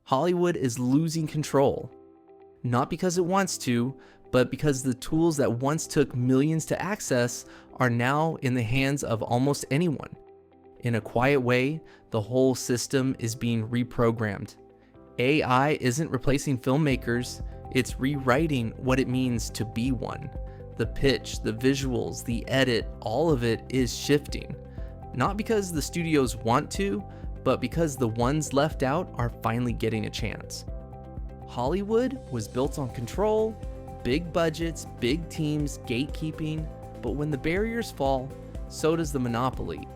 Hollywood is losing control. Not because it wants to, but because the tools that once took millions to access are now in the hands of almost anyone. In a quiet way, the whole system is being reprogrammed. AI isn't replacing filmmakers, it's rewriting what it means to be one. The pitch, the visuals, the edit, all of it is shifting. Not because the studios want to, but because the ones left out are finally getting a chance. Hollywood was built on control, big budgets, big teams, gatekeeping, but when the barriers fall, so does the monopoly.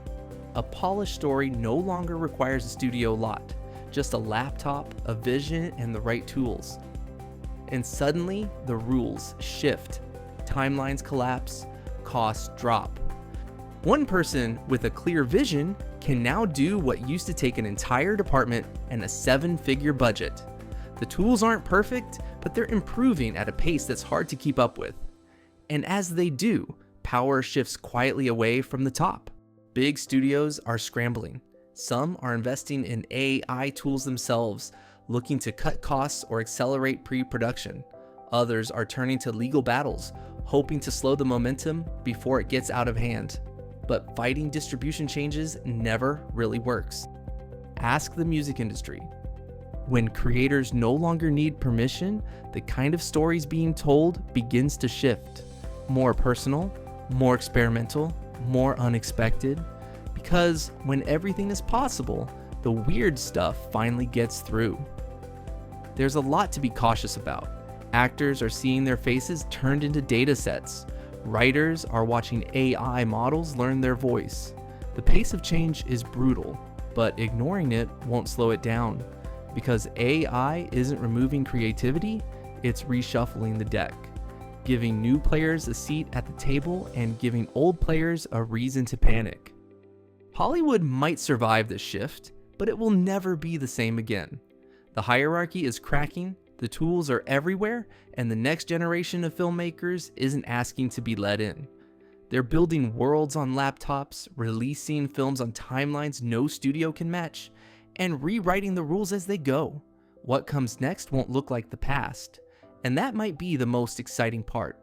A polished story no longer requires a studio lot, just a laptop, a vision, and the right tools. And suddenly, the rules shift. Timelines collapse, costs drop. One person with a clear vision can now do what used to take an entire department and a 7-figure budget. The tools aren't perfect, but they're improving at a pace that's hard to keep up with. And as they do, power shifts quietly away from the top. Big studios are scrambling. Some are investing in AI tools themselves, looking to cut costs or accelerate pre-production. Others are turning to legal battles, hoping to slow the momentum before it gets out of hand. But fighting distribution changes never really works. Ask the music industry. When creators no longer need permission, the kind of stories being told begins to shift. More personal, more experimental, more unexpected. Because when everything is possible, the weird stuff finally gets through. There's a lot to be cautious about. Actors are seeing their faces turned into data sets. Writers are watching AI models learn their voice. The pace of change is brutal, but ignoring it won't slow it down. Because AI isn't removing creativity, it's reshuffling the deck, giving new players a seat at the table and giving old players a reason to panic. Hollywood might survive this shift, but it will never be the same again. The hierarchy is cracking, the tools are everywhere, and the next generation of filmmakers isn't asking to be let in. They're building worlds on laptops, releasing films on timelines no studio can match, and rewriting the rules as they go. What comes next won't look like the past, and that might be the most exciting part.